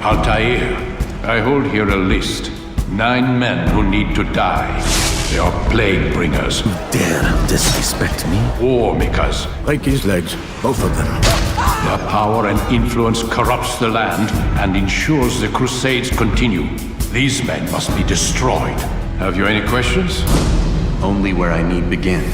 Altaïr, I hold here a list. 9 men who need to die. They are plague bringers. Dare disrespect me? War makers. Break his legs, both of them. Their power and influence corrupts the land and ensures the Crusades continue. These men must be destroyed. Have you any questions? Only where I need begin.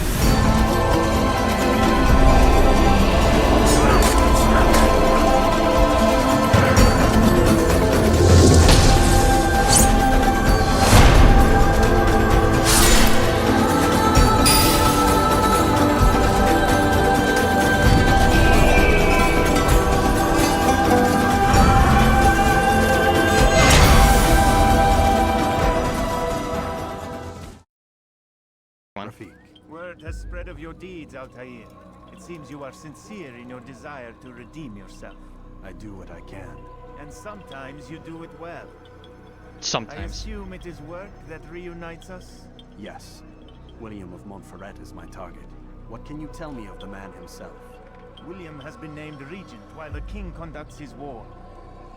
Word has spread of your deeds, Altaïr. It seems you are sincere in your desire to redeem yourself. I do what I can. And sometimes you do it well. Sometimes. I assume it is work that reunites us? Yes. William of Montferrat is my target. What can you tell me of the man himself? William has been named regent while the king conducts his war.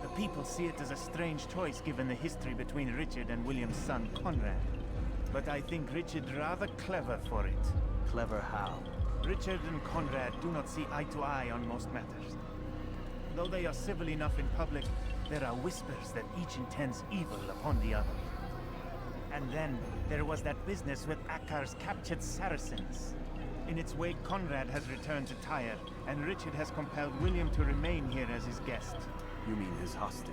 The people see it as a strange choice given the history between Richard and William's son Conrad. But I think Richard rather clever for it. Clever how? Richard and Conrad do not see eye to eye on most matters. Though they are civil enough in public, there are whispers that each intends evil upon the other. And then there was that business with Akkar's captured Saracens. In its wake, Conrad has returned to Tyre, and Richard has compelled William to remain here as his guest. You mean his hostage?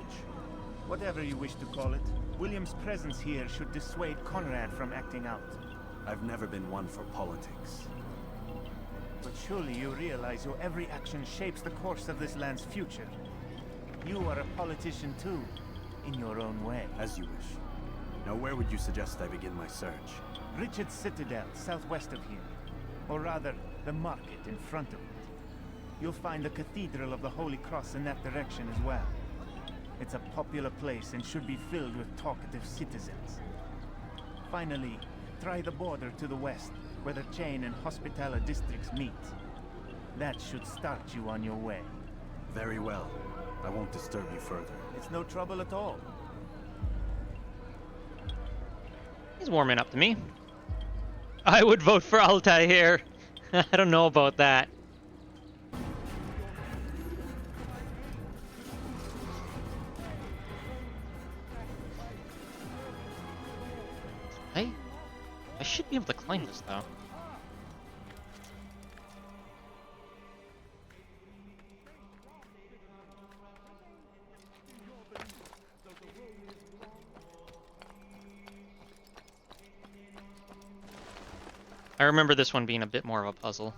Whatever you wish to call it, William's presence here should dissuade Conrad from acting out. I've never been one for politics. But surely you realize your every action shapes the course of this land's future. You are a politician too, in your own way. As you wish. Now where would you suggest I begin my search? Richard's Citadel, southwest of here. Or rather, the market in front of it. You'll find the Cathedral of the Holy Cross in that direction as well. It's a popular place and should be filled with talkative citizens. Finally, try the border to the west, where the Chain and Hospitaller districts meet. That should start you on your way. Very well. I won't disturb you further. It's no trouble at all. He's warming up to me. I would vote for Altaïr. I don't know about that. I should be able to climb this though. I remember this one being a bit more of a puzzle.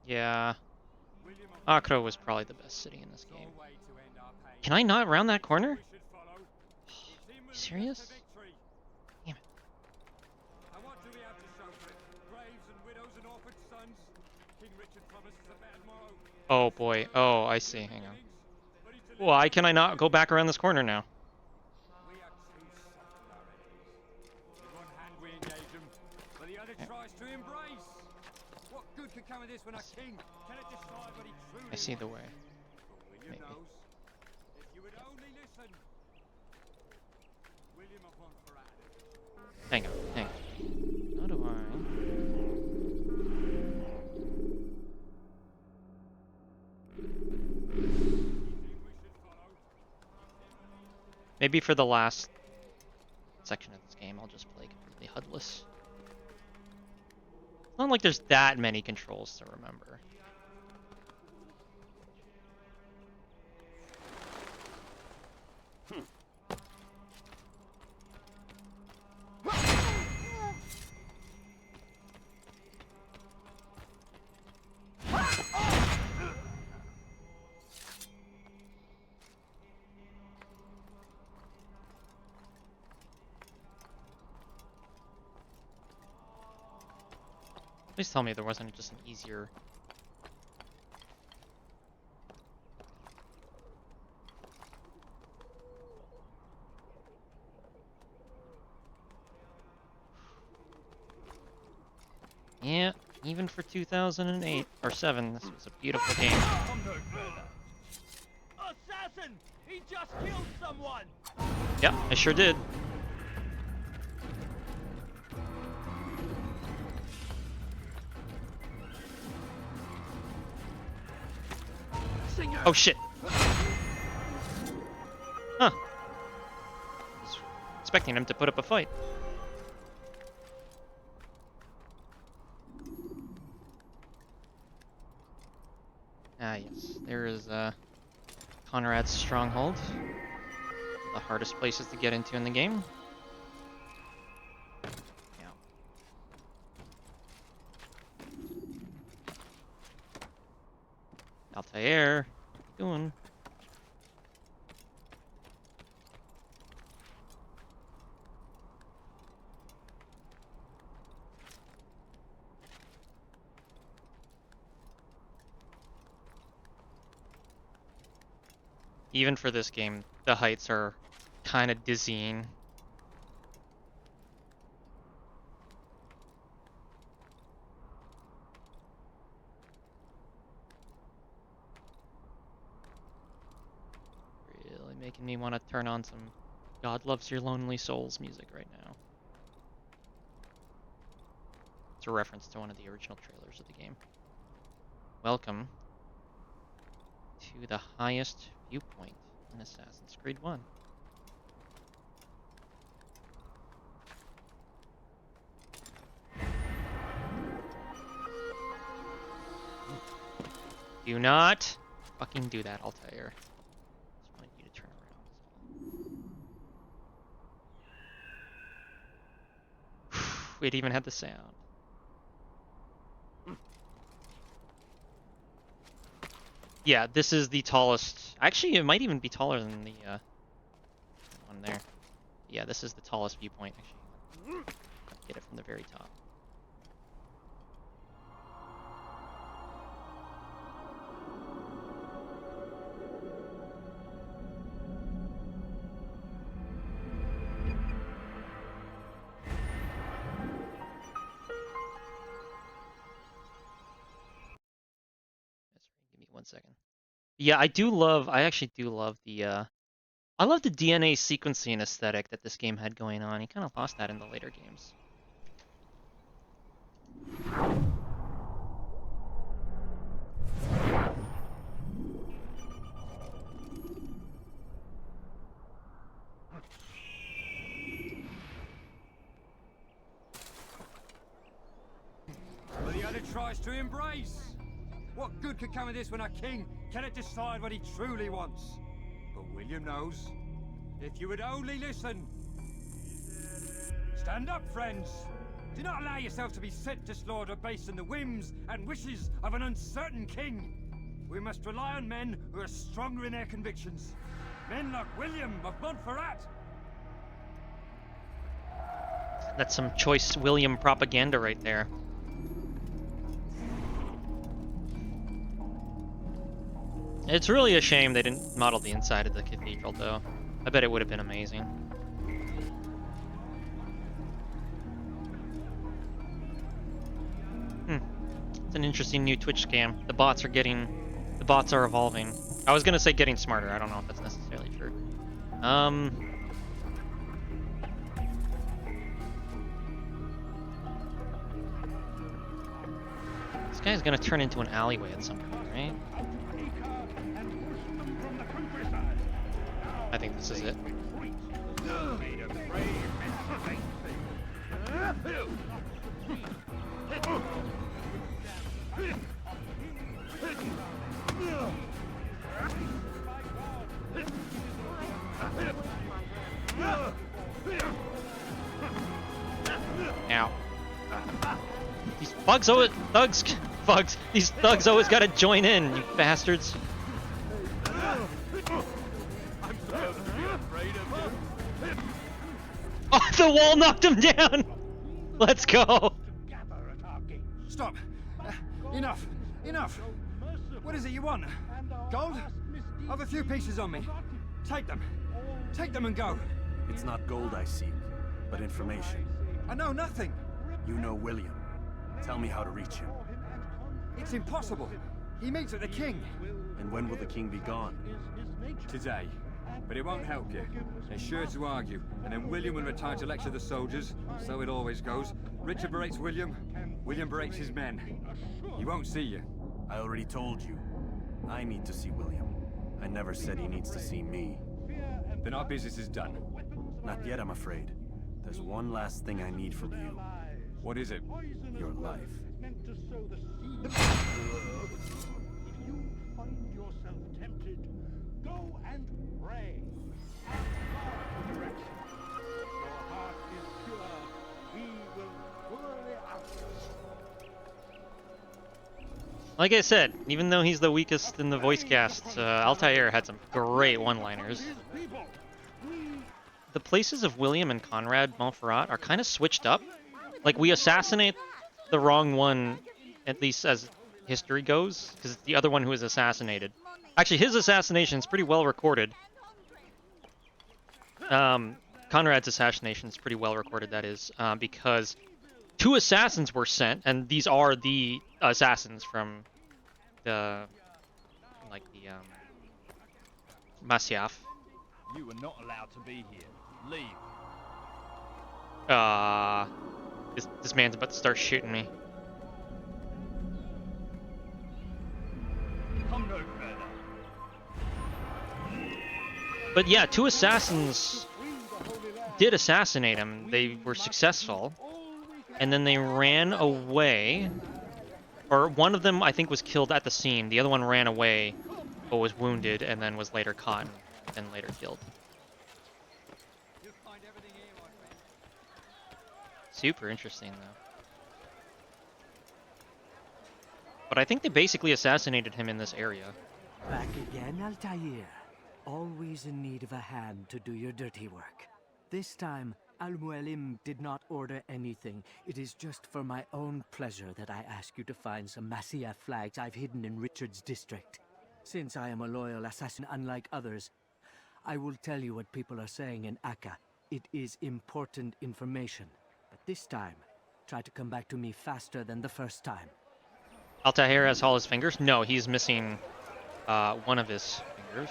Yeah, Acre was probably the best city in this game. Can I not round that corner? You serious? Damn it. Oh boy. Oh, I see. Hang on. Why can I not go back around this corner now? I see the way. Maybe. Hang on, hang on. How do I... Maybe for the last section of this game, I'll just play completely HUDless. It's not like there's that many controls to remember. Please tell me there wasn't just an easier... Even for 2008 or 7, this was a beautiful game. Assassin! He just killed someone! Yep, I sure did. Oh shit! Huh. Was expecting him to put up a fight. Ah yes, there is Conrad's stronghold. The hardest places to get into in the game. Yeah. Altaïr, what you doing? Even for this game, the heights are kind of dizzying. Really making me want to turn on some God Loves Your Lonely Souls music right now. It's a reference to one of the original trailers of the game. Welcome to the highest viewpoint in Assassin's Creed 1. Do not fucking do that, Altaïr. Just wanted you to turn around. It even had the sound. Yeah, this is the tallest. Actually, it might even be taller than the one there. Yeah, this is the tallest viewpoint. Actually, get it from the very top. Give me 1 second. Yeah, I actually do love the I love the DNA sequencing aesthetic that this game had going on. You kind of lost that in the later games. But the other tries to embrace. What good could come of this when a king cannot decide what he truly wants? But William knows. If you would only listen. Stand up, friends. Do not allow yourself to be sent to slaughter based on the whims and wishes of an uncertain king. We must rely on men who are stronger in their convictions. Men like William of Montferrat. That's some choice William propaganda right there. It's really a shame they didn't model the inside of the cathedral, though. I bet it would have been amazing. It's an interesting new Twitch scam. The bots are evolving. I was gonna say getting smarter. I don't know if that's necessarily true. This guy's gonna turn into an alleyway at some point, right? I think this is it. Ow. These these thugs always gotta join in, you bastards. Oh, the wall knocked him down! Let's go! Stop. Enough. Enough. What is it you want? Gold? I've a few pieces on me. Take them. Take them and go. It's not gold I seek, but information. I know nothing. You know William. Tell me how to reach him. It's impossible. He meets at the king. And when will the king be gone? Today. But it won't help you. They're sure to argue, and then William will retire to lecture the soldiers. So it always goes. Richard berates William, William berates his men. He won't see you. I already told you. I need to see William. I never said he needs to see me. Then our business is done. Not yet, I'm afraid. There's one last thing I need from you. What is it? Your life. If you find yourself tempted, go and pray. Ask for direction. Your heart is pure. He will surely answer. Like I said, even though he's the weakest in the voice cast, Altaïr had some great one-liners. The places of William and Conrad Montferrat are kind of switched up. Like, we assassinate the wrong one, at least as history goes, because it's the other one who is assassinated. Actually, his assassination is pretty well recorded. Conrad's assassination is pretty well recorded, that is, because 2 assassins were sent, and these are the assassins from the, like, the, Masyaf. You are not allowed to be here. Leave. This man's about to start shooting me. Come no further. But yeah, 2 assassins did assassinate him. They were successful. And then they ran away. Or one of them, I think, was killed at the scene. The other one ran away, but was wounded, and then was later caught and later killed. Super interesting, though. But I think they basically assassinated him in this area. Back again, Altaïr. Always in need of a hand to do your dirty work. This time, Al-Mualim did not order anything. It is just for my own pleasure that I ask you to find some Masyaf flags I've hidden in Richard's district. Since I am a loyal assassin unlike others, I will tell you what people are saying in Akka. It is important information. But this time, try to come back to me faster than the first time. Altaïr has all his fingers? No, he's missing one of his fingers.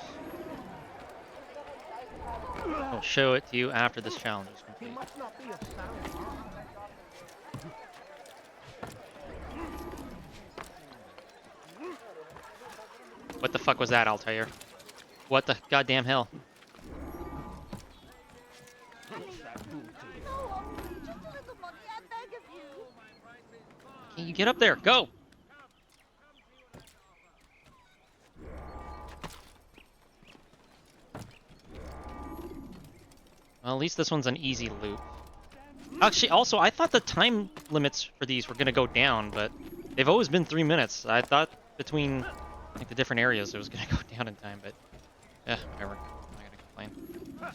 I'll show it to you after this challenge is complete. What the fuck was that, Altaïr? What the goddamn hell? Can you get up there? Go! Well, at least this one's an easy loop. Actually, also, I thought the time limits for these were going to go down, but they've always been 3 minutes. I thought between like the different areas it was going to go down in time, but yeah, whatever. I'm not going to complain.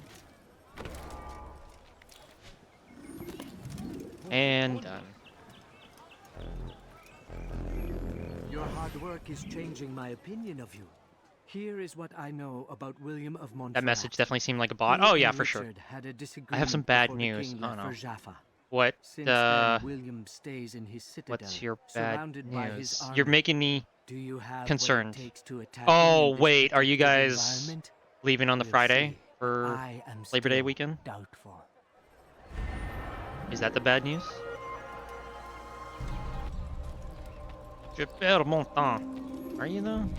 And done. Your hard work is changing my opinion of you. Here is what I know about William of Montferrat. That message definitely seemed like a bot. Oh yeah, for sure. I have some bad news. Oh no. What? William stays in his citadel, what's your bad news? Army. You're making me concerned. To oh wait, are you guys leaving on the Friday for Labor Day weekend? Doubtful. Is that the bad news? Je perds mon temps. Are you though?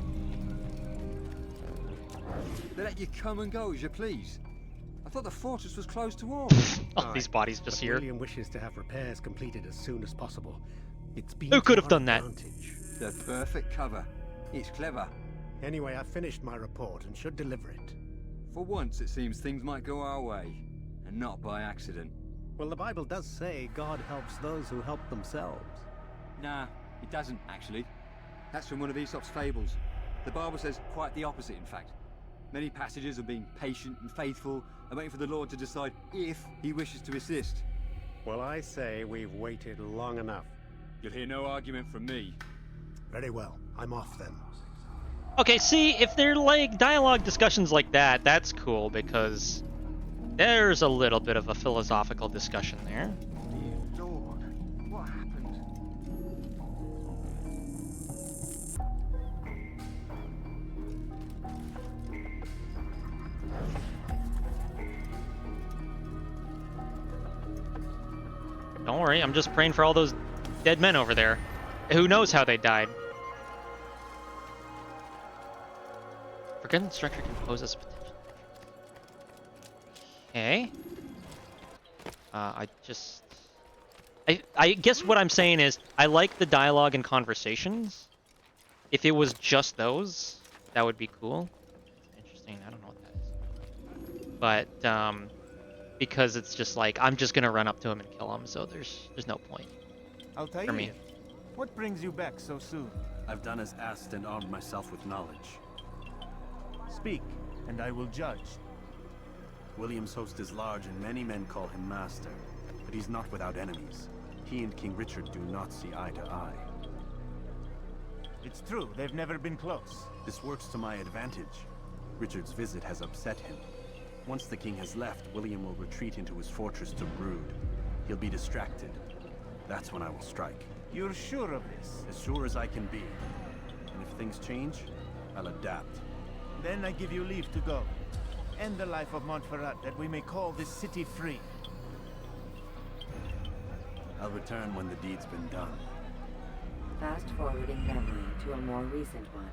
They let you come and go as you please. I thought the fortress was closed to all. All these bodies just here. William wishes to have repairs completed as soon as possible. It's been Who could have done that? The perfect cover. It's clever. Anyway, I've finished my report and should deliver it. For once, it seems things might go our way, and not by accident. Well, the Bible does say God helps those who help themselves. Nah, it doesn't, actually. That's from one of Aesop's fables. The Bible says quite the opposite, in fact. Many passages of being patient and faithful and waiting for the Lord to decide if he wishes to assist. Well, I say we've waited long enough. You'll hear no argument from me. Very well. I'm off then. Okay, see, if they're like dialogue discussions like that, that's cool because there's a little bit of a philosophical discussion there. Dear Lord, what happened? Don't worry, I'm just praying for all those dead men over there. Who knows how they died? Forgotten structure can pose as potential. Okay. I guess what I'm saying is, I like the dialogue and conversations. If it was just those, that would be cool. Interesting, I don't know what that is. But, because it's just like, I'm just gonna run up to him and kill him, so there's no point. Altaïr, For me. what brings you back so soon? I've done as asked and armed myself with knowledge. Speak, and I will judge. William's host is large and many men call him master, but he's not without enemies. He and King Richard do not see eye to eye. It's true, they've never been close. This works to my advantage. Richard's visit has upset him. Once the king has left, William will retreat into his fortress to brood. He'll be distracted. That's when I will strike. You're sure of this? As sure as I can be. And if things change, I'll adapt. Then I give you leave to go. End the life of Montferrat, that we may call this city free. I'll return when the deed's been done. Fast forwarding memory to a more recent one.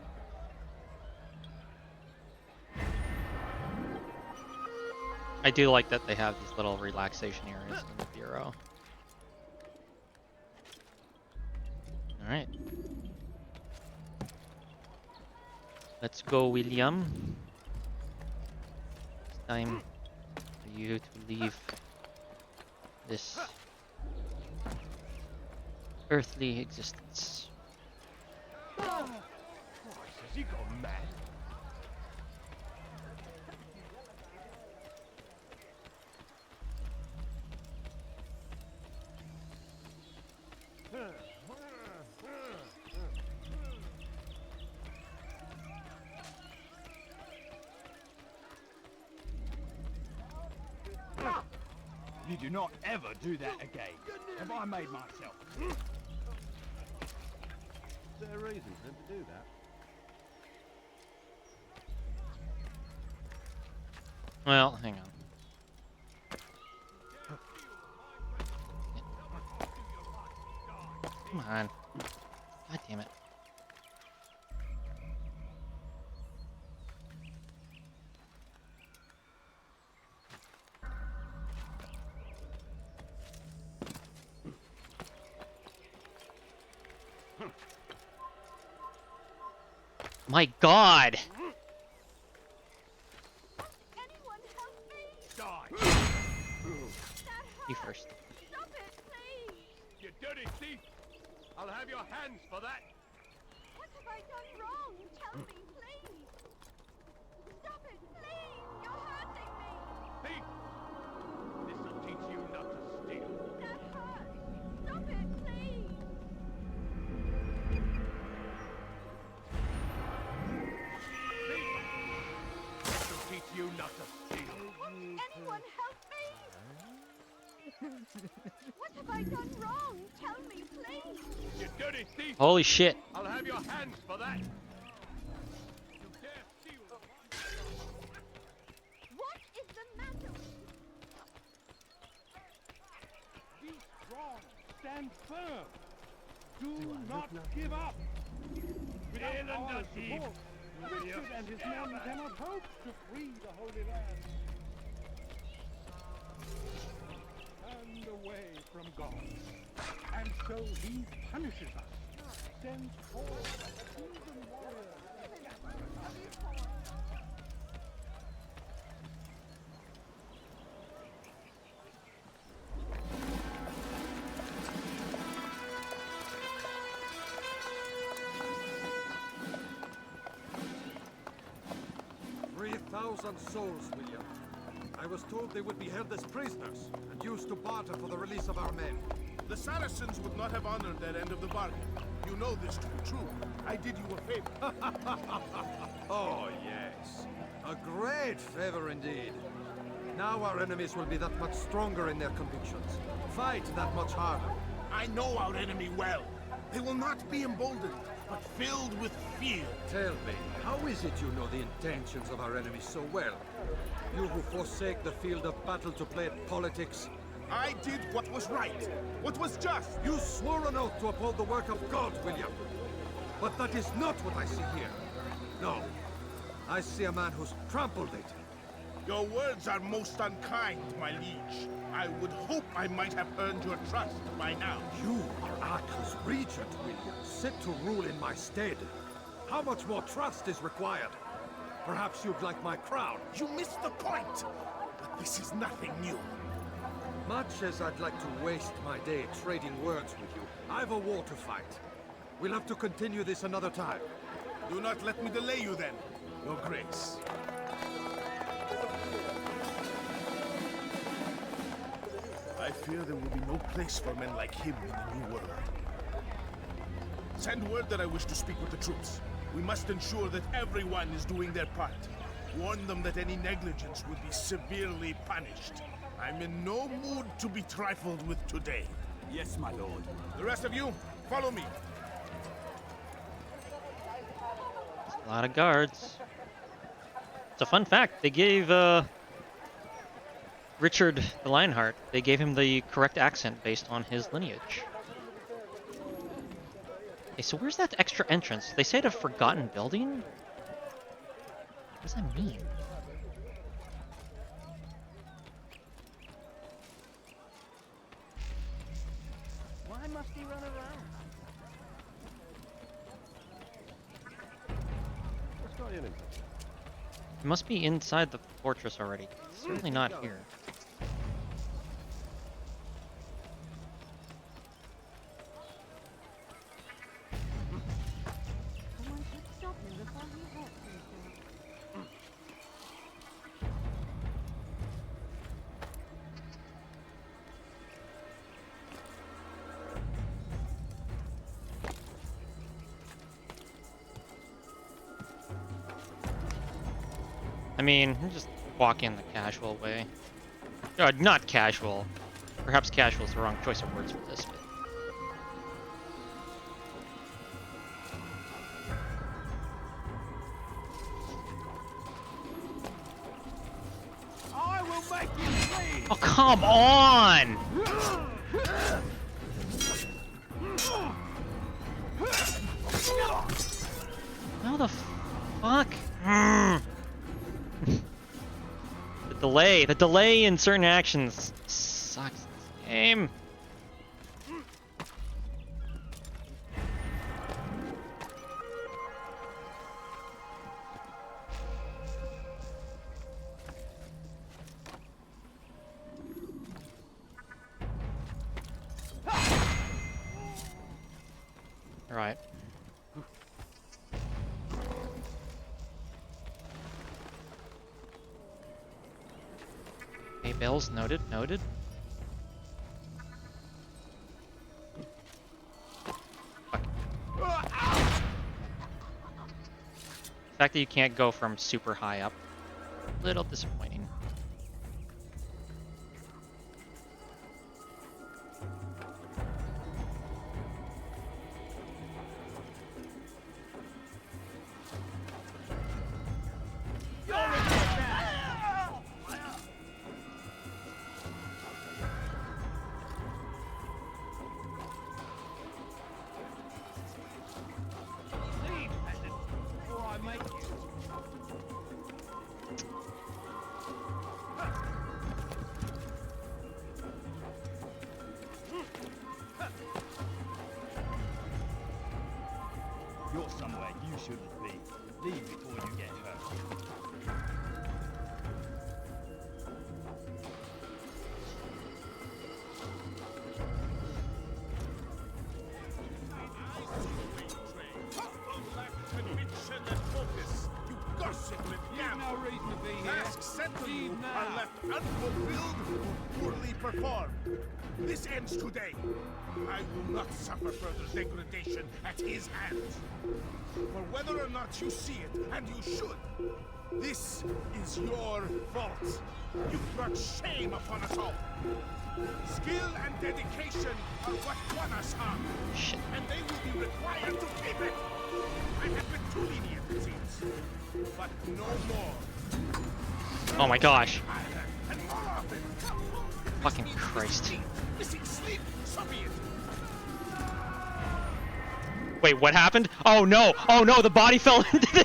I do like that they have these little relaxation areas in the bureau. Alright. Let's go, William. It's time for you to leave this earthly existence. Has he gone mad? You do not ever do that again. Have I made myself? Is there a reason for him to do that? Well, hang on. Come on. God damn it. My God! Anyone help me? Die! You first. Stop it, please! You dirty thief! I'll have your hands for that! What have I done wrong? Tell me, please! Stop it, please! You're hurting me! Thief! This'll teach you not to steal. That hurts! Stop it, please! This'll teach you not to steal. Anyone help me? What have I done wrong? Tell me, please! You dirty thief! Holy shit. I'll have your hands for that! You dare steal! What is the matter? Be strong! Stand firm! Do not give up! Without our support, Richard and his men cannot hope to free the Holy Land. Turned away from God, and so he punishes us. Sends forth a heathen warrior. 3,000 souls, William. I was told they would be held as prisoners and used to barter for the release of our men. The Saracens would not have honored that end of the bargain. You know this to be true. I did you a favor. Oh, yes. A great favor indeed. Now our enemies will be that much stronger in their convictions. Fight that much harder. I know our enemy well. They will not be emboldened, but filled with fear. Tell me, how is it you know the intentions of our enemies so well? You who forsake the field of battle to play at politics, I did what was right, what was just. You swore an oath to uphold the work of God, William. But that is not what I see here. No. I see a man who's trampled it. Your words are most unkind, my liege. I would hope I might have earned your trust by now. You are Arkham's regent, William, set to rule in my stead. How much more trust is required? Perhaps you'd like my crown. You missed the point. But this is nothing new. Much as I'd like to waste my day trading words with you, I've a war to fight. We'll have to continue this another time. Do not let me delay you then, Your Grace. I fear there will be no place for men like him in the New World. Send word that I wish to speak with the troops. We must ensure that everyone is doing their part. Warn them that any negligence would be severely punished. I'm in no mood to be trifled with today. Yes, my lord. The rest of you, follow me. A lot of guards. It's a fun fact. They gave Richard the Lionheart, they gave him the correct accent based on his lineage. Okay, so where's that extra entrance? They said a forgotten building? What does that mean? Why must he run around? What's going on? It must be inside the fortress already. It's certainly not here. Someone should stop him before he hurts himself. I mean, just walk in the casual way. Not casual. Perhaps casual is the wrong choice of words for this, but... I will make you bleed! Oh, come on! How the fuck? The delay in certain actions sucks in this game. All right. Okay, bells, noted, noted. Fuck. The fact that you can't go from super high up, a little disappointing. You're somewhere you shouldn't be. Leave before you get hurt. No reason to be here. Tasks sent to you are left unfulfilled or poorly performed. This ends today. I will not suffer further degradation at his hands. For whether or not you see it, and you should, this is your fault. You brought shame upon us all. Skill and dedication are what won us harm, and they will be required to keep it. I have been too lenient, it seems, but no more. Oh my gosh. And more often. Fucking Christ. Missing sleep, so be it. Wait, what happened? Oh no! Oh no, the body fell into the...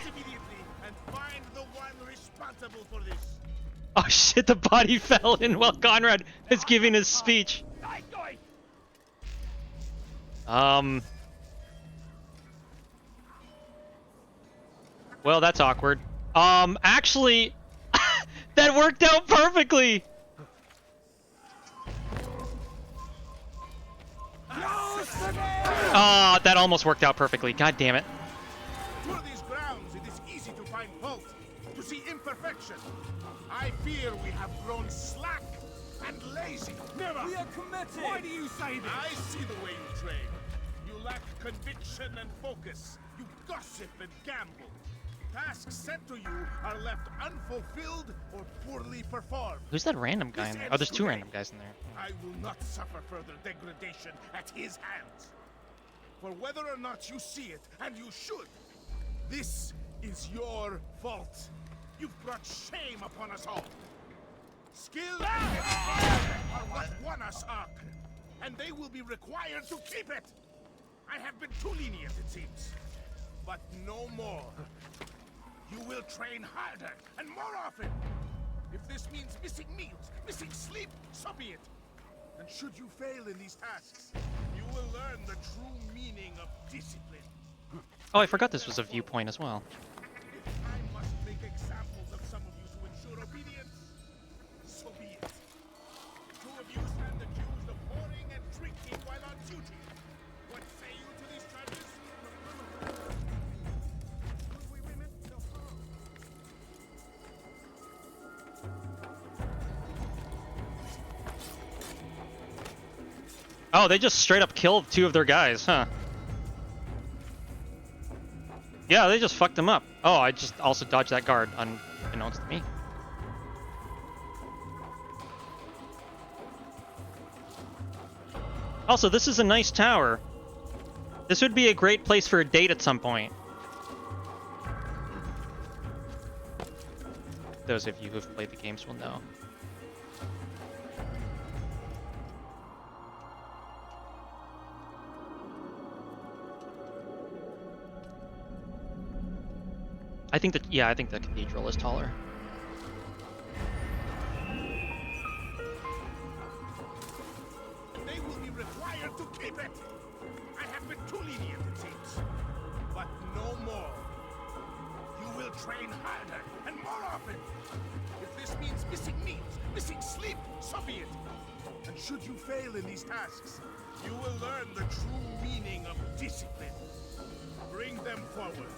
And find the one responsible for this. Oh shit, the body fell in while Conrad is giving his speech. Well, that's awkward. Actually, that worked out perfectly! Oh, that almost worked out perfectly. God damn it. For these grounds, it is easy to find fault, to see imperfection. I fear we have grown slack and lazy. Never! We are committed! Why do you say this? I see the way you train. You lack conviction and focus. You gossip and gamble. Tasks sent to you are left unfulfilled or poorly performed. Who's that random guy in there? Oh, there's two random guys in there. I will not suffer further degradation at his hands. For whether or not you see it, and you should, this is your fault. You've brought shame upon us all. Skill and fire are what won us Ark, and they will be required to keep it. I have been too lenient, it seems, but no more. You will train harder and more often. If this means missing meals, missing sleep, so be it. And should you fail in these tasks, you will learn the true meaning of discipline. Oh, I forgot this was a viewpoint as well. If I must make examples of some of you to ensure obedience, so be it. Two of you stand accused of whoring and drinking while on duty. What say you to these charges? We women, no harm. Oh, they just straight up killed two of their guys, huh? Yeah, they just fucked them up. Oh, I just also dodged that guard, unbeknownst to me. Also, this is a nice tower. This would be a great place for a date at some point. Those of you who've played the games will know. I think that, yeah, I think the cathedral is taller. They will be required to keep it. I have been too lenient, it seems, but no more. You will train harder and more often. If this means missing meals, missing sleep, so be it. And should you fail in these tasks, you will learn the true meaning of discipline. Bring them forward.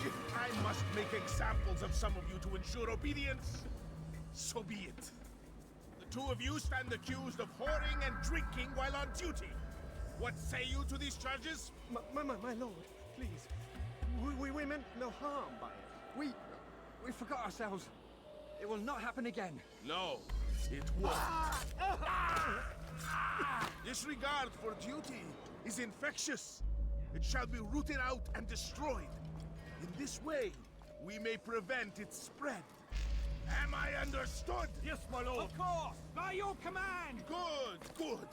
If I must make examples of some of you to ensure obedience, so be it. The two of you stand accused of whoring and drinking while on duty. What say you to these charges? My lord, please. We women, no harm by it. We forgot ourselves. It will not happen again. No, it won't. Disregard for duty is infectious. It shall be rooted out and destroyed. In this way, we may prevent its spread. Am I understood? Yes, my lord. Of course, by your command. Good, good.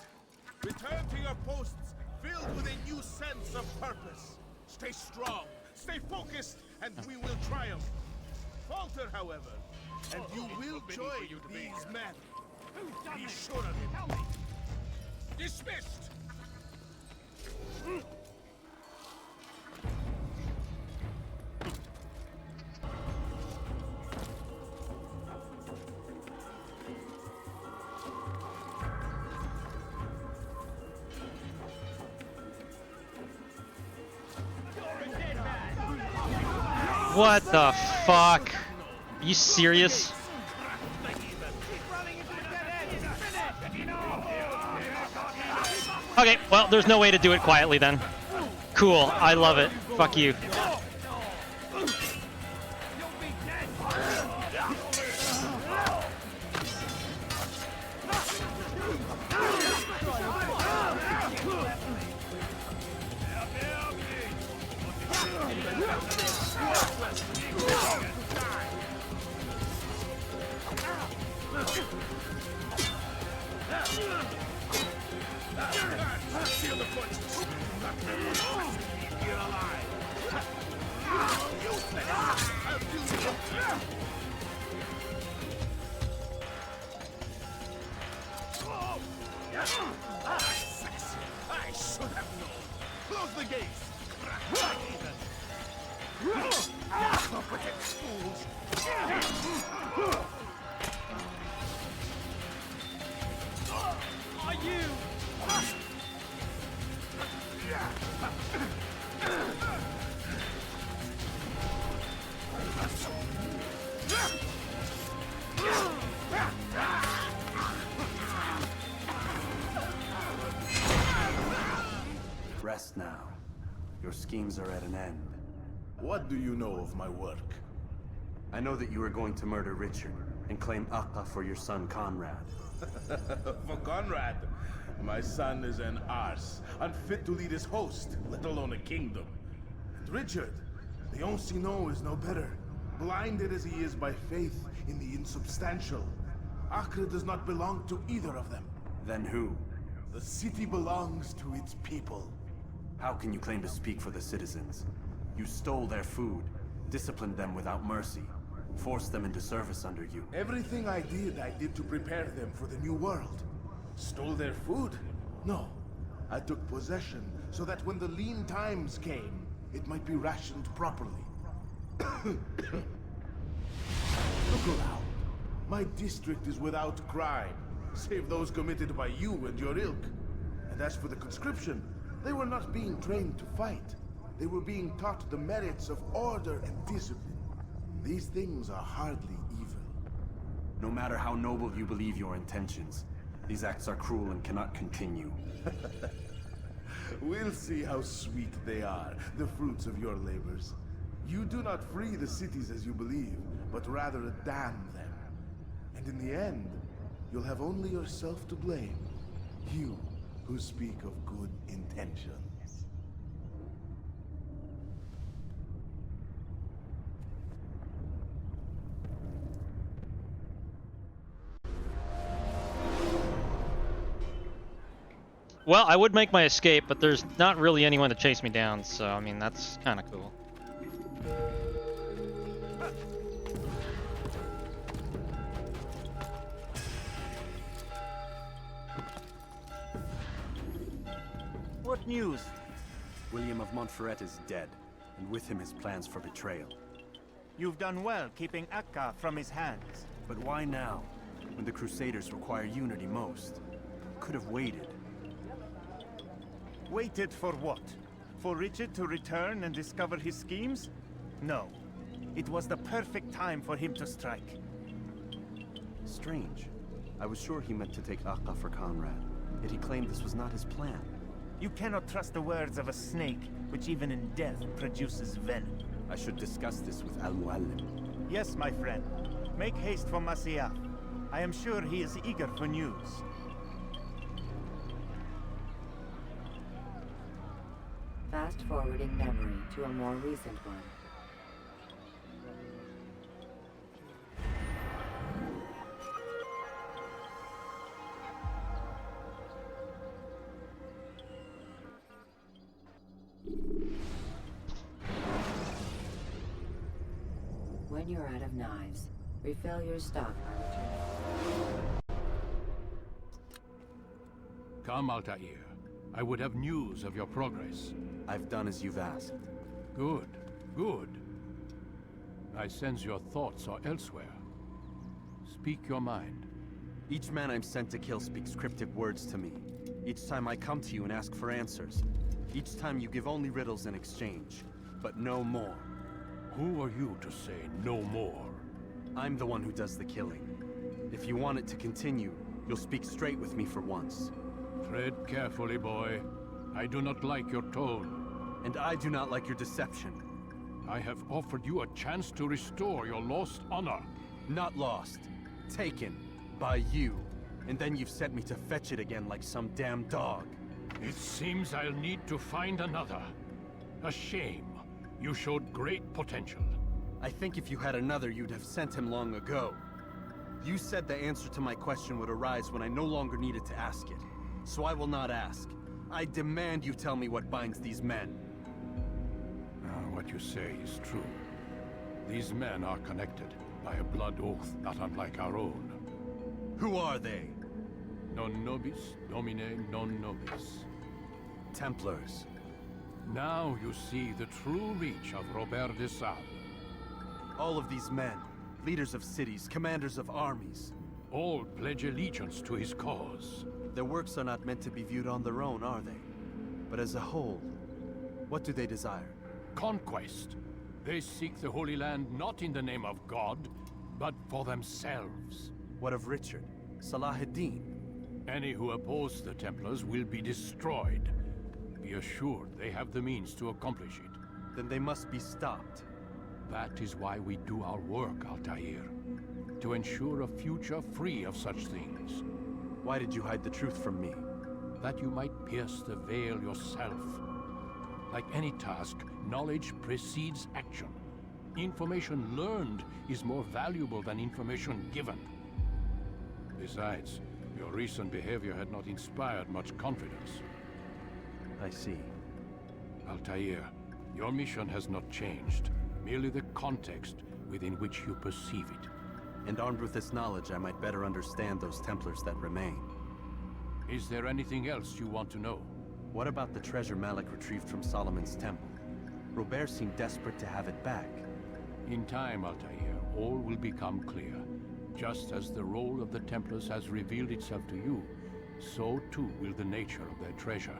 Return to your posts, filled with a new sense of purpose. Stay strong, stay focused, and we will triumph. Falter, however, and you will join these men. Be sure of it. Tell me. Dismissed! What the fuck? Are you serious? Okay, well, there's no way to do it quietly then. Cool, I love it. Fuck you. Your schemes are at an end. What do you know of my work? I know that you are going to murder Richard and claim Akka for your son Conrad. For Conrad? My son is an arse, unfit to lead his host, let alone a kingdom. And Richard, the Ancino is no better, blinded as he is by faith in the insubstantial. Acre does not belong to either of them. Then who? The city belongs to its people. How can you claim to speak for the citizens? You stole their food, disciplined them without mercy, forced them into service under you. Everything I did to prepare them for the new world. Stole their food? No. I took possession so that when the lean times came, it might be rationed properly. Look around. My district is without crime, save those committed by you and your ilk. And as for the conscription, they were not being trained to fight. They were being taught the merits of order and discipline. These things are hardly evil. No matter how noble you believe your intentions, these acts are cruel and cannot continue. We'll see how sweet they are, the fruits of your labors. You do not free the cities as you believe, but rather damn them. And in the end, you'll have only yourself to blame. You, who speak of good intentions. Well, I would make my escape, but there's not really anyone to chase me down, so I mean, that's kind of cool. What news? William of Montferrat is dead, and with him his plans for betrayal. You've done well keeping Akka from his hands. But why now, when the Crusaders require unity most? Could have waited. Waited for what? For Richard to return and discover his schemes? No. It was the perfect time for him to strike. Strange. I was sure he meant to take Akka for Conrad, yet he claimed this was not his plan. You cannot trust the words of a snake, which even in death produces venom. I should discuss this with Al-Mualim. Yes, my friend. Make haste for Masyaf. I am sure he is eager for news. Fast-forwarding memory to a more recent one. When you're out of knives, refill your stock, Armiger. Come, Altaïr. I would have news of your progress. I've done as you've asked. Good, good. I sense your thoughts are elsewhere. Speak your mind. Each man I'm sent to kill speaks cryptic words to me. Each time I come to you and ask for answers. Each time you give only riddles in exchange, but no more. Who are you to say no more? I'm the one who does the killing. If you want it to continue, you'll speak straight with me for once. Tread carefully, boy. I do not like your tone. And I do not like your deception. I have offered you a chance to restore your lost honor. Not lost. Taken. By you. And then you've sent me to fetch it again like some damn dog. It seems I'll need to find another. A shame. You showed great potential. I think if you had another, you'd have sent him long ago. You said the answer to my question would arise when I no longer needed to ask it. So I will not ask. I demand you tell me what binds these men. What you say is true. These men are connected by a blood oath not unlike our own. Who are they? Non nobis, domine non nobis. Templars. Now you see the true reach of Robert de Sales. All of these men, leaders of cities, commanders of armies. All pledge allegiance to his cause. Their works are not meant to be viewed on their own, are they? But as a whole, what do they desire? Conquest. They seek the Holy Land not in the name of God, but for themselves. What of Richard? Salah ad-Din? Any who oppose the Templars will be destroyed. Be assured they have the means to accomplish it. Then they must be stopped. That is why we do our work, Altaïr. To ensure a future free of such things. Why did you hide the truth from me? That you might pierce the veil yourself. Like any task, knowledge precedes action. Information learned is more valuable than information given. Besides, your recent behavior had not inspired much confidence. I see. Altaïr, your mission has not changed. Merely the context within which you perceive it. And armed with this knowledge, I might better understand those Templars that remain. Is there anything else you want to know? What about the treasure Malik retrieved from Solomon's temple? Robert seemed desperate to have it back. In time, Altaïr, all will become clear. Just as the role of the Templars has revealed itself to you, so too will the nature of their treasure.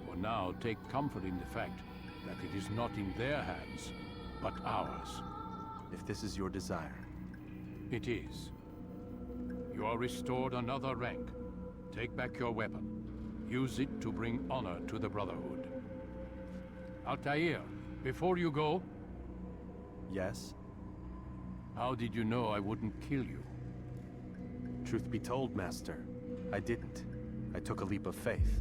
For now, take comfort in the fact that it is not in their hands, but ours. If this is your desire. It is. You are restored another rank. Take back your weapon. Use it to bring honor to the Brotherhood. Altaïr, before you go... Yes? How did you know I wouldn't kill you? Truth be told, Master, I didn't. I took a leap of faith.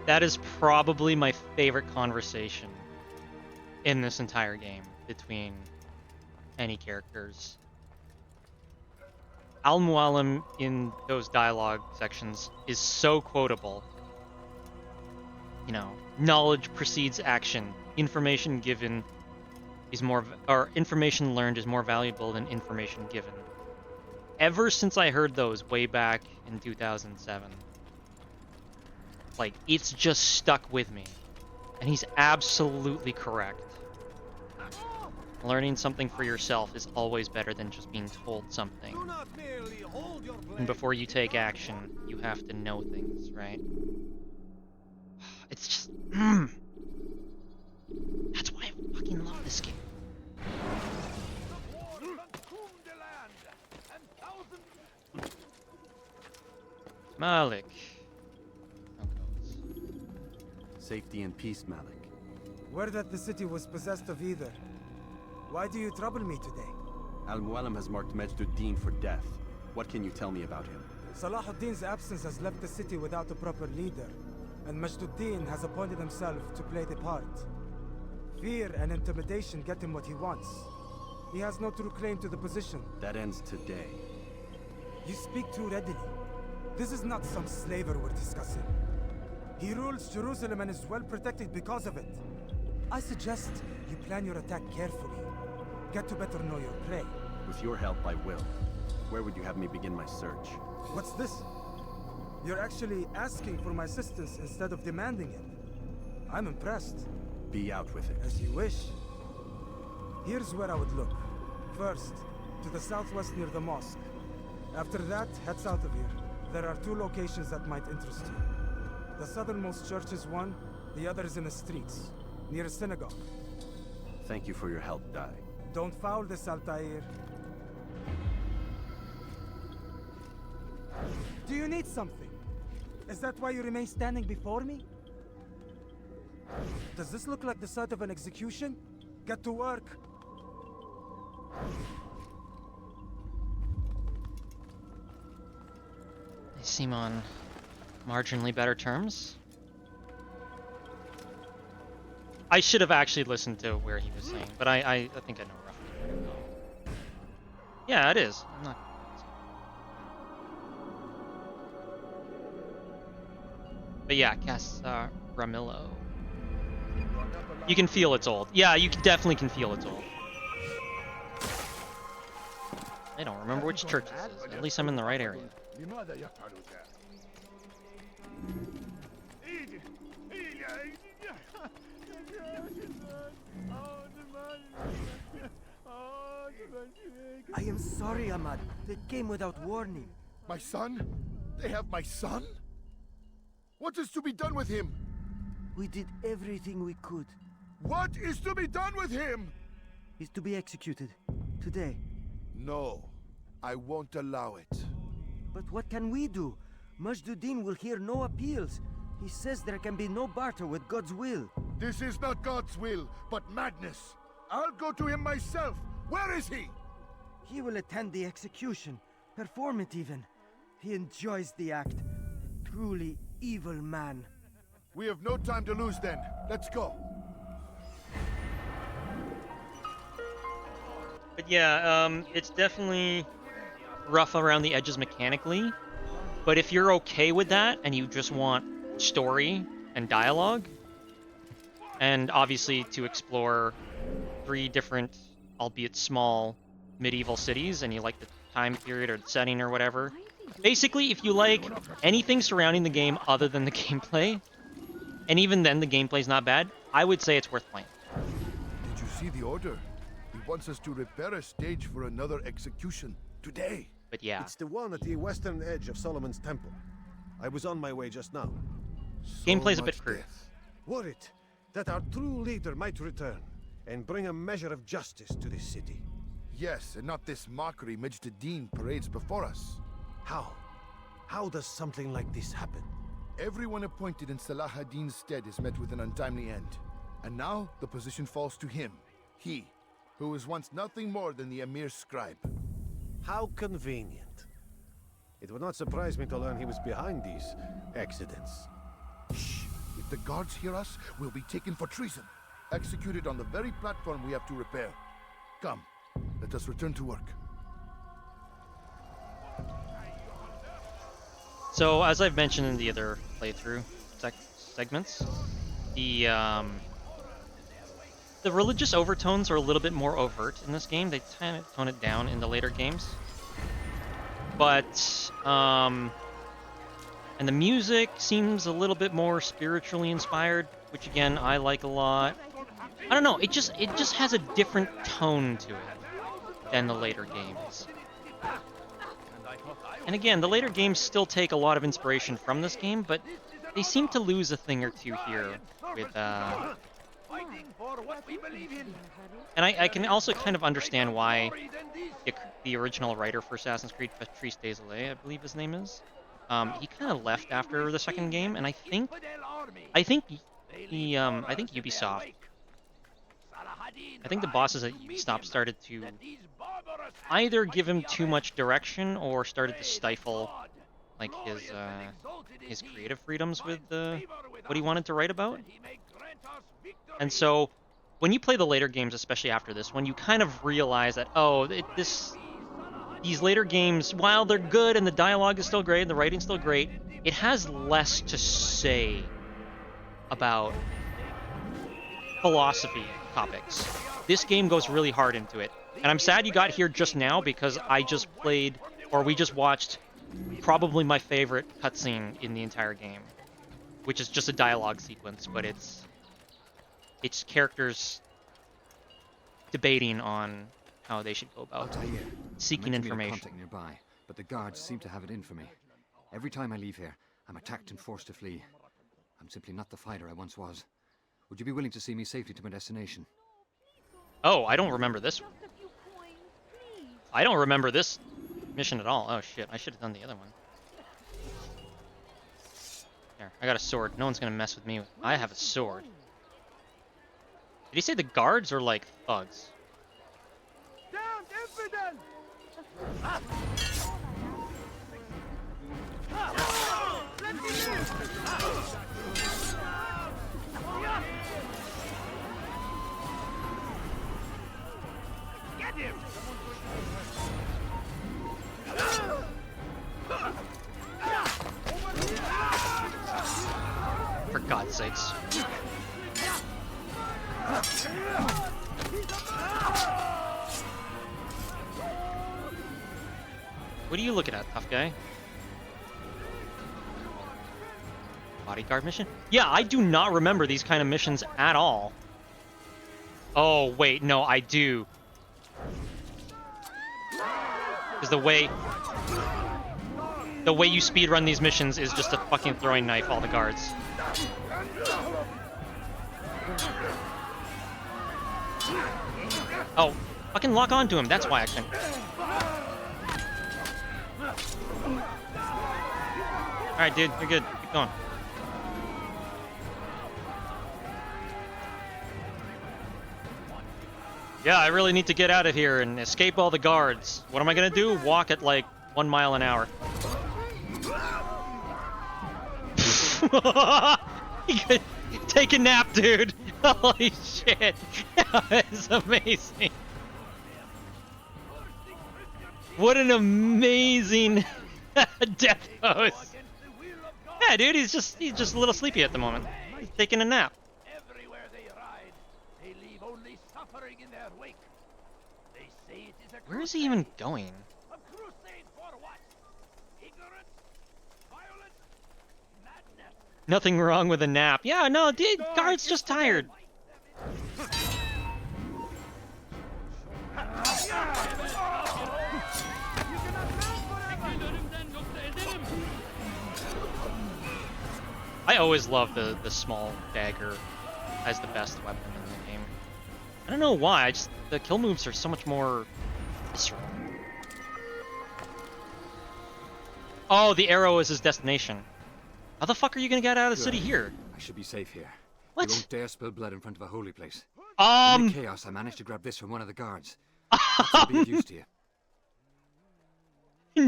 That is probably my favorite conversation in this entire game between any characters. Al-Mualim in those dialogue sections is so quotable. You know, knowledge precedes action. Information given is information learned is more valuable than information given. Ever since I heard those way back in 2007. Like, it's just stuck with me. And he's absolutely correct. Learning something for yourself is always better than just being told something. And before you take action, you have to know things, right? It's just... That's why I fucking love this game. Malik. Safety and peace, Malik. Word that the city was possessed of either. Why do you trouble me today? Al-Mualim has marked Majd-ud-Din for death. What can you tell me about him? Salah ad-Din's absence has left the city without a proper leader, and Majd-ud-Din has appointed himself to play the part. Fear and intimidation get him what he wants. He has no true claim to the position. That ends today. You speak too readily. This is not some slaver we're discussing. He rules Jerusalem and is well protected because of it. I suggest you plan your attack carefully. Get to better know your prey. With your help, I will. Where would you have me begin my search? What's this? You're actually asking for my assistance instead of demanding it. I'm impressed. Be out with it. As you wish. Here's where I would look. First, to the southwest near the mosque. After that, head south of here. There are 2 locations that might interest you. The southernmost church is one, the other is in the streets, near a synagogue. Thank you for your help, Dai. Don't foul this, Altaïr. Do you need something? Is that why you remain standing before me? Does this look like the site of an execution? Get to work. They seem on marginally better terms. I should have actually listened to where he was saying, but I think I know roughly where to go. Yeah, it is. I'm not... But yeah, Ramillo. You can feel it's old. Yeah, you definitely can feel it's old. I don't remember which church this is. At least I'm in the right area. I am sorry, Ahmad. They came without warning. My son? They have my son? What is to be done with him? We did everything we could. What is to be done with him? He's to be executed. Today. No. I won't allow it. But what can we do? Majduddin will hear no appeals. He says there can be no barter with God's will. This is not God's will, but madness. I'll go to him myself. Where is he? He will attend the execution. Perform it even. He enjoys the act. A truly evil man. We have no time to lose then. Let's go. But yeah, it's definitely rough around the edges mechanically. But if you're okay with that and you just want story and dialogue, and obviously to explore 3 different, albeit small, medieval cities, and you like the time period or the setting or whatever. Basically, if you like anything surrounding the game other than the gameplay, and even then the gameplay's not bad, I would say it's worth playing. Did you see the order? He wants us to repair a stage for another execution today. But yeah. It's the one at the western edge of Solomon's temple. I was on my way just now. Gameplay's a bit crude. Worried that our true leader might return and bring a measure of justice to this city. Yes, and not this mockery Majduddin parades before us. How? How does something like this happen? Everyone appointed in Salah ad-Din's stead is met with an untimely end. And now the position falls to him. He, who was once nothing more than the Emir's scribe. How convenient. It would not surprise me to learn he was behind these accidents. Shh! If the guards hear us, we'll be taken for treason. Executed on the very platform we have to repair. Come, let us return to work. So, as I've mentioned in the other playthrough segments, the religious overtones are a little bit more overt in this game. They kind of tone it down in the later games. But, and the music seems a little bit more spiritually inspired, which again, I like a lot. I don't know, it just has a different tone to it than the later games. And again, the later games still take a lot of inspiration from this game, but they seem to lose a thing or two here with, and I can also kind of understand why the original writer for Assassin's Creed, Precedes, I believe his name is, he kind of left after the second game, and I think Ubisoft, I think the bosses at Ubisoft started to either give him too much direction or started to stifle like his creative freedoms with what he wanted to write about. And so when you play the later games, especially after this one, you kind of realize that, oh, these later games, while they're good and the dialogue is still great and the writing's still great, it has less to say about philosophy topics. This game goes really hard into it. And I'm sad you got here just now because I just played, or we just watched, probably my favorite cutscene in the entire game, which is just a dialogue sequence, but it's characters debating on how they should go about Altaïr. seeking information. Contact nearby, but the guards seem to have it in for me. Every time I leave here, I'm attacked and forced to flee. I'm simply not the fighter I once was. Would you be willing to see me safely to my destination? Oh, I don't remember this one. I don't remember this mission at all. Oh shit, I should have done the other one. Here, I got a sword. No one's gonna mess with me. I have a sword. Did he say the guards are like thugs? Down, infidel! Get him! For God's sakes. What are you looking at, tough guy? Bodyguard mission? Yeah, I do not remember these kind of missions at all. Oh, wait, no, I do. Because the way... the way you speedrun these missions is just a fucking throwing knife all the guards. Oh, fucking lock onto him. That's why I couldn't. Alright, dude. You're good. Keep going. Yeah, I really need to get out of here and escape all the guards. What am I gonna do? Walk at like 1 mile an hour. You could take a nap, dude. Holy shit. That is amazing. What an amazing death pose. Yeah, dude, he's just a little sleepy at the moment. He's taking a nap. Where is he even going? Nothing wrong with a nap. Yeah, no, dude, guard's just tired. I always love the small dagger as the best weapon in the game. I don't know why, the kill moves are so much more visceral. Oh, the arrow is his destination. How the fuck are you gonna get out of the city here? I should be safe here. What? You won't dare spill blood in front of a holy place. In the chaos, I managed to grab this from one of the guards. That'll be of use to you.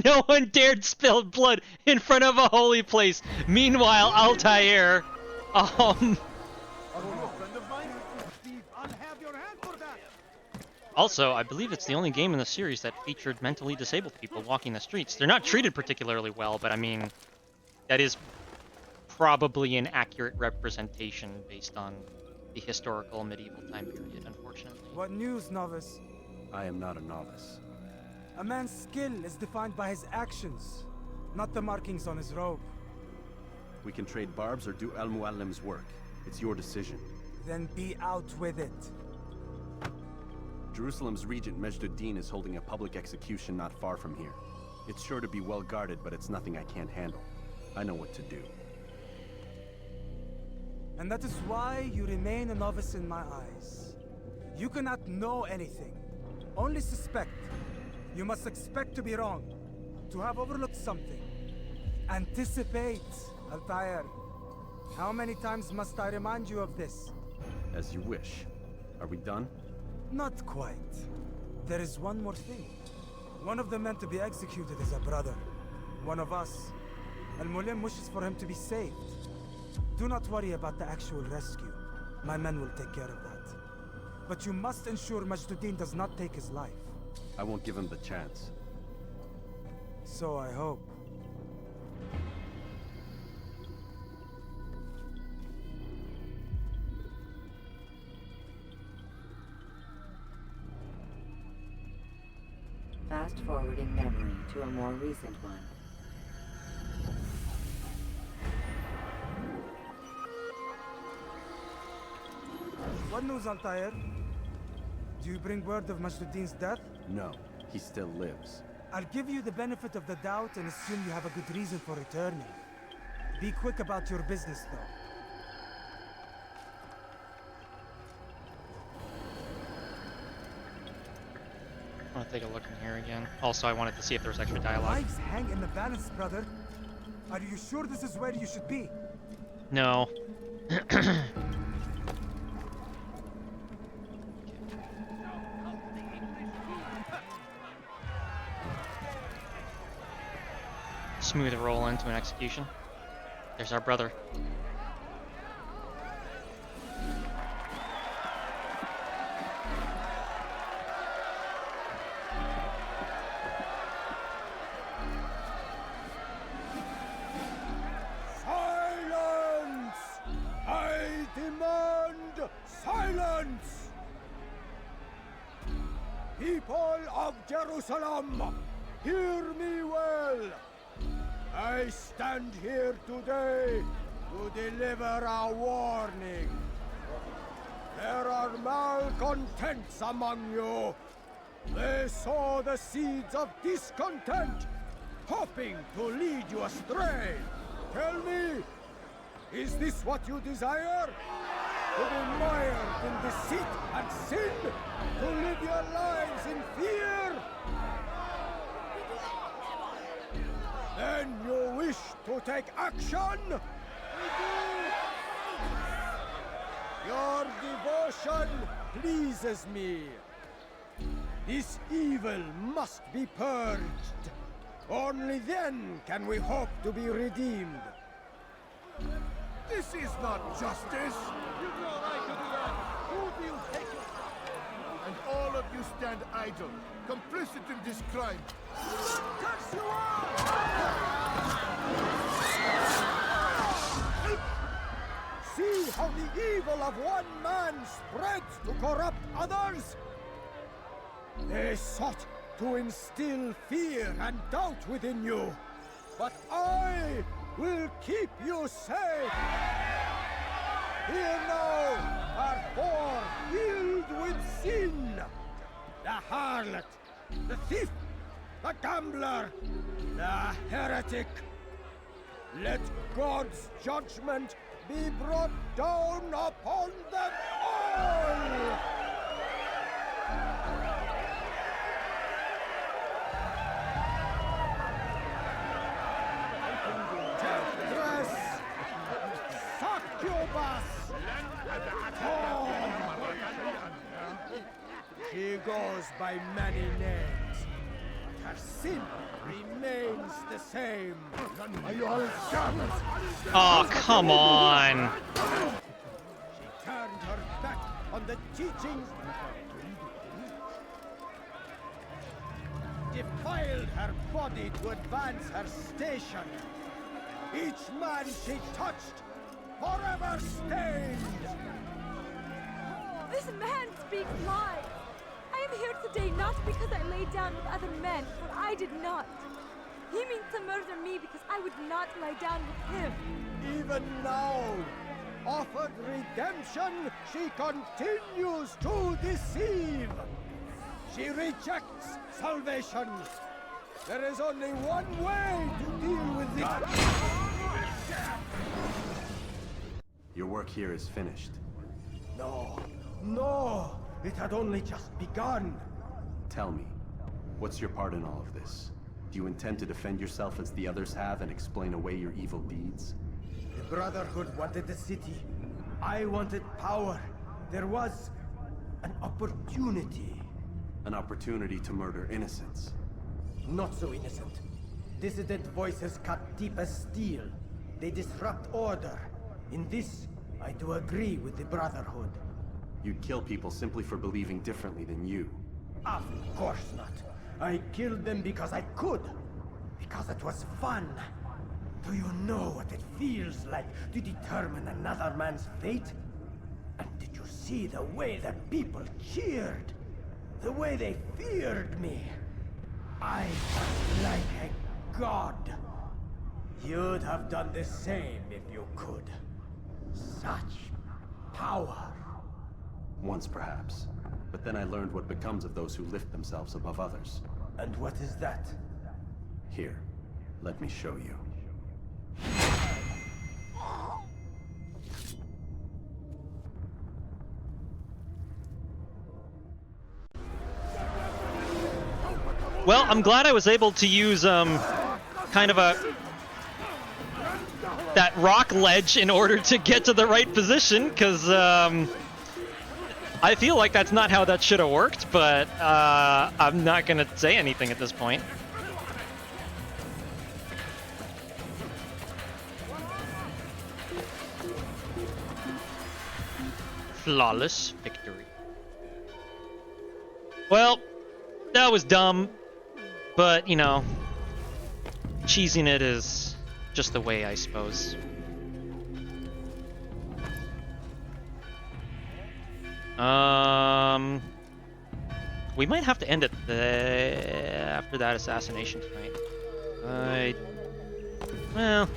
No one dared spill blood in front of a holy place. Meanwhile, Altaïr, Also, I believe it's the only game in the series that featured mentally disabled people walking the streets. They're not treated particularly well, but I mean, that is probably an accurate representation based on the historical medieval time period, unfortunately. What news, novice? I am not a novice. A man's skill is defined by his actions, not the markings on his robe. We can trade barbs or do Al-Mualim's work. It's your decision. Then be out with it. Jerusalem's regent Majd-ud-Din is holding a public execution not far from here. It's sure to be well guarded, but it's nothing I can't handle. I know what to do. And that is why you remain a novice in my eyes. You cannot know anything, only suspect. You must expect to be wrong, to have overlooked something. Anticipate, Altaïr. How many times must I remind you of this? As you wish. Are we done? Not quite. There is one more thing. One of the men to be executed is a brother. One of us. Al-Mualim wishes for him to be saved. Do not worry about the actual rescue. My men will take care of that. But you must ensure Majd-ud-Din does not take his life. I won't give him the chance. So I hope. Fast forwarding memory to a more recent one. What news, Altaïr? Do you bring word of Majd-ud-Din's death? No, he still lives. I'll give you the benefit of the doubt and assume you have a good reason for returning. Be quick about your business, though. I want to take a look in here again. Also, I wanted to see if there was extra dialogue. Lives hang in the balance, brother. Are you sure this is where you should be? No. Smooth roll into an execution. There's our brother. Silence! I demand silence! People of Jerusalem, hear me well! I stand here today to deliver a warning. There are malcontents among you. They sow the seeds of discontent. hoping to lead you astray. Tell me, is this what you desire? To be mired in deceit and sin? To live your lives in fear? Then you wish to take action? Your devotion pleases me. This evil must be purged. Only then can we hope to be redeemed. This is not justice! You know I could do that! Who do you take it? And all of you stand idle, complicit in this crime. Curse you all! See how the evil of one man spreads to corrupt others? They sought to instill fear and doubt within you, but I will keep you safe. Here now are four filled with sin. The harlot, the thief, the gambler, the heretic. Let God's judgment be brought down upon them all! She goes by many names, but her sin remains the same. Are you all shamans? Oh, come on. She turned her back on the teachings, defiled her body to advance her station. Each man she touched, forever stained. This man speaks lies. I am here today not because I lay down with other men, for I did not. He means to murder me because I would not lie down with him. Even now, offered redemption, she continues to deceive. She rejects salvation. There is only one way to deal with it. Your work here is finished. No, no, it had only just begun. Tell me, what's your part in all of this? Do you intend to defend yourself as the others have and explain away your evil deeds? The Brotherhood wanted the city. I wanted power. There was an opportunity. An opportunity to murder innocents. Not so innocent. Dissident voices cut deep as steel. They disrupt order. In this, I do agree with the Brotherhood. You'd kill people simply for believing differently than you. Of course not. I killed them because I could. Because it was fun. Do you know what it feels like to determine another man's fate? And did you see the way that people cheered? The way they feared me? I was like a god. You'd have done the same if you could. Such power. Once, perhaps. But then I learned what becomes of those who lift themselves above others. And what is that? Here, let me show you. Well, I'm glad I was able to use kind of that rock ledge in order to get to the right position, because I feel like that's not how that should have worked, but I'm not gonna say anything at this point. Flawless victory. Well, that was dumb, but, you know, cheesing it is just the way, I suppose. We might have to end it after that assassination tonight. Well...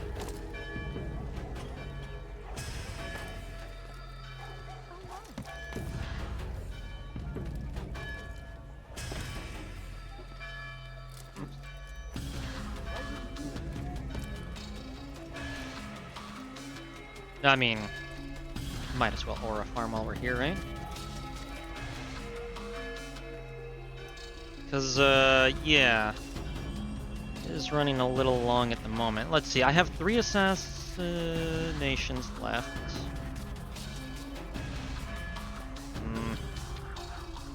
I mean, might as well aura farm while we're here, right? Because, yeah. It is running a little long at the moment. Let's see, I have 3 assassinations left.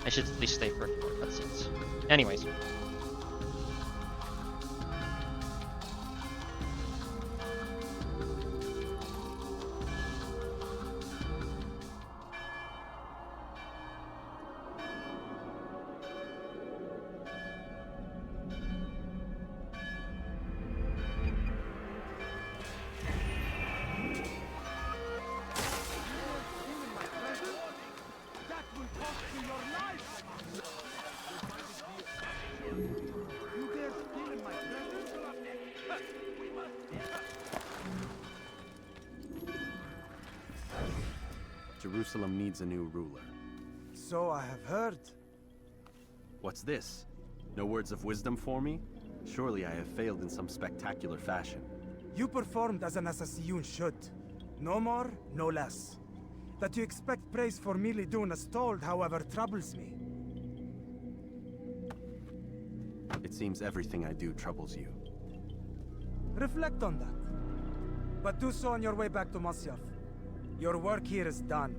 I should at least stay for a few more cutscenes. Anyways. Jerusalem needs a new ruler. So I have heard. What's this? No words of wisdom for me? Surely I have failed in some spectacular fashion. You performed as an assassin should. No more, no less. That you expect praise for merely doing as told, however, troubles me. It seems everything I do troubles you. Reflect on that. But do so on your way back to Masyaf. Your work here is done.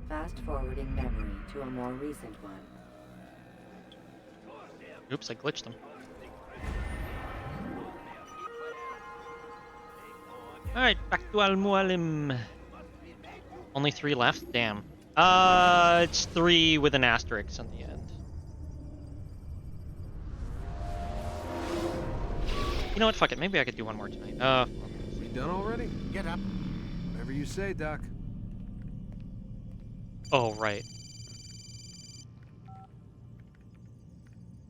Fast-forwarding memory to a more recent one. Oops, I glitched them. Alright, back to Al-Mualim. Only 3 left? Damn. It's 3 with an asterisk on the end. You know what? Fuck it. Maybe I could do one more tonight. We done already? Get up. Whatever you say, Doc. Oh, right.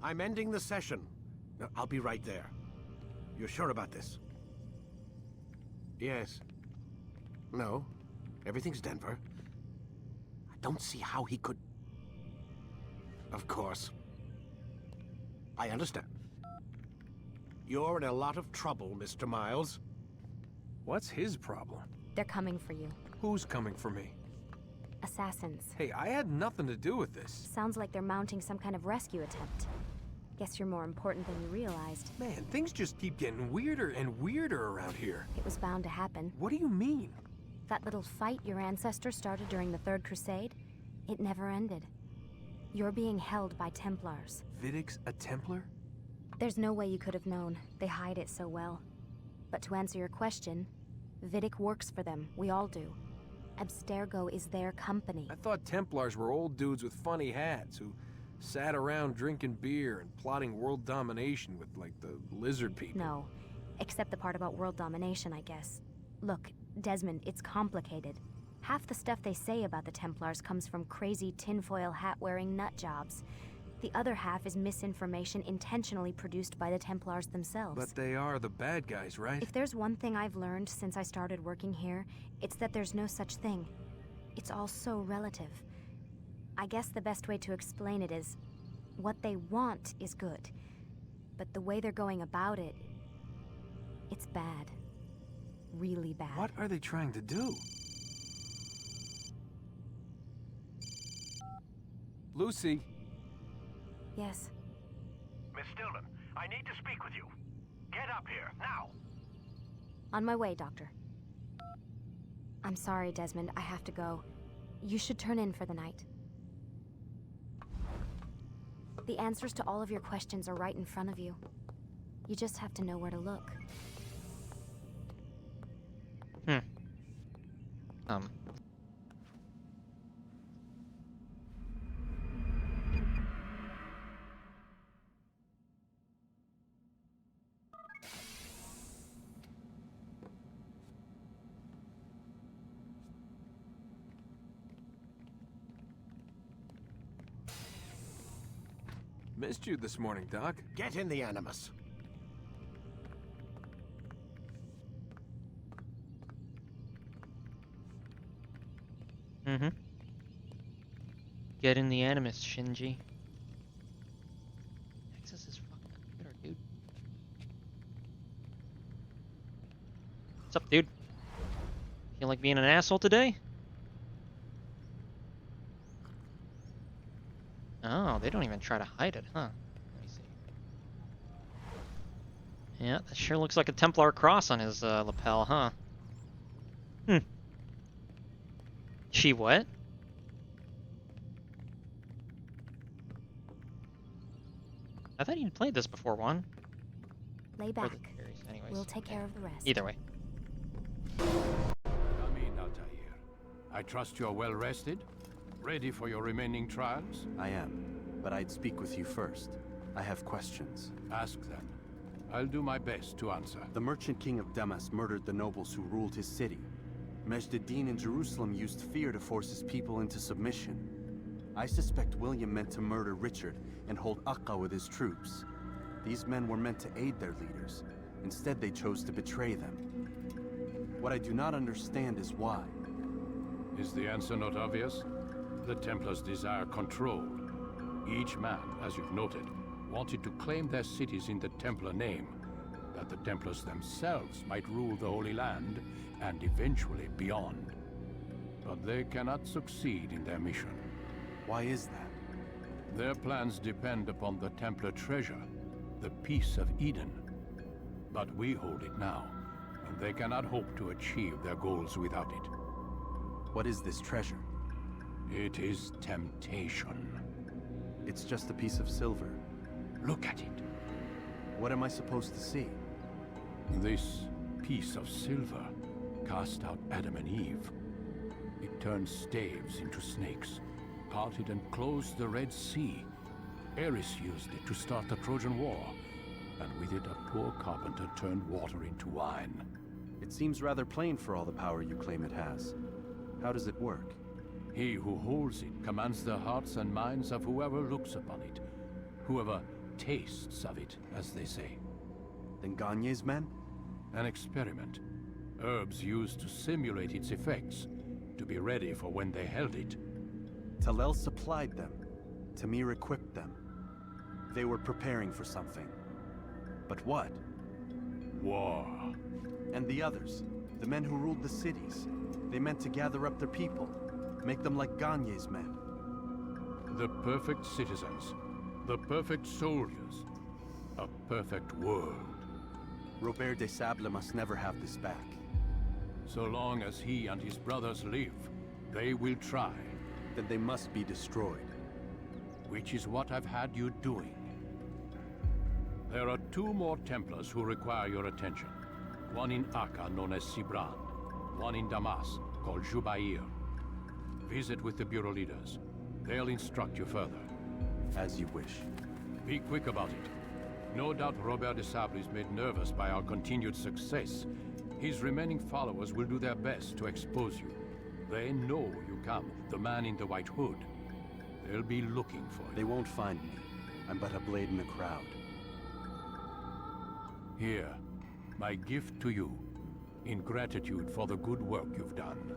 I'm ending the session. I'll be right there. You're sure about this? Yes. No. Everything's Denver. I don't see how he could... Of course. I understand. You're in a lot of trouble, Mr. Miles. What's his problem? They're coming for you. Who's coming for me? Assassins. Hey, I had nothing to do with this. Sounds like they're mounting some kind of rescue attempt. Guess you're more important than you realized. Man, things just keep getting weirder and weirder around here. It was bound to happen. What do you mean? That little fight your ancestors started during the Third Crusade, it never ended. You're being held by Templars. Vidic's a Templar? There's no way you could have known. They hide it so well. But to answer your question, Vidic works for them. We all do. Abstergo is their company. I thought Templars were old dudes with funny hats who sat around drinking beer and plotting world domination with, like, the lizard people. No. Except the part about world domination, I guess. Look, Desmond, it's complicated. Half the stuff they say about the Templars comes from crazy tinfoil hat-wearing nutjobs. The other half is misinformation intentionally produced by the Templars themselves. But they are the bad guys, right? If there's one thing I've learned since I started working here, it's that there's no such thing. It's all so relative. I guess the best way to explain it is, what they want is good. But the way they're going about it, it's bad. Really bad. What are they trying to do? Lucy? Yes. Miss Stillman, I need to speak with you. Get up here, now! On my way, Doctor. I'm sorry, Desmond. I have to go. You should turn in for the night. The answers to all of your questions are right in front of you. You just have to know where to look. Missed you this morning, Doc. Get in the Animus. Get in the Animus, Shinji. Access is fucking computer, dude. What's up, dude? Feel like being an asshole today? Oh, they don't even try to hide it, huh? Let me see. Yeah, that sure looks like a Templar cross on his lapel, huh? Hmm. She what? I thought you'd played this before, Juan. Lay back. Anyways. We'll take care of the rest. Either way. Come in, Altaïr. I trust you're well rested? Ready for your remaining trials? I am, but I'd speak with you first. I have questions. Ask them. I'll do my best to answer. The merchant king of Damas murdered the nobles who ruled his city. Majd-ad-Din in Jerusalem used fear to force his people into submission. I suspect William meant to murder Richard and hold Akka with his troops. These men were meant to aid their leaders. Instead, they chose to betray them. What I do not understand is why. Is the answer not obvious? The Templars desire control. Each man, as you've noted, wanted to claim their cities in the Templar name, that the Templars themselves might rule the Holy Land, and eventually beyond. But they cannot succeed in their mission. Why is that? Their plans depend upon the Templar treasure, the Peace of Eden. But we hold it now, and they cannot hope to achieve their goals without it. What is this treasure? It is temptation. It's just a piece of silver. Look at it. What am I supposed to see? This piece of silver cast out Adam and Eve. It turned staves into snakes, parted and closed the Red Sea. Ares used it to start the Trojan War, and with it a poor carpenter turned water into wine. It seems rather plain for all the power you claim it has. How does it work? He who holds it commands the hearts and minds of whoever looks upon it, whoever tastes of it, as they say. Then Gagne's men? An experiment. Herbs used to simulate its effects, to be ready for when they held it. Talel supplied them. Tamir equipped them. They were preparing for something. But what? War. And the others, the men who ruled the cities, they meant to gather up their people, make them like Gagne's men. The perfect citizens, the perfect soldiers, a perfect world. Robert de Sable must never have this back. So long as he and his brothers live, they will try. Then they must be destroyed. Which is what I've had you doing. There are 2 more Templars who require your attention. One in Akka, known as Sibran. One in Damas, called Jubair. Visit with the Bureau leaders. They'll instruct you further. As you wish. Be quick about it. No doubt Robert de Sable is made nervous by our continued success. His remaining followers will do their best to expose you. They know you come, the man in the white hood. They'll be looking for you. They won't find me. I'm but a blade in the crowd. Here, my gift to you, in gratitude for the good work you've done.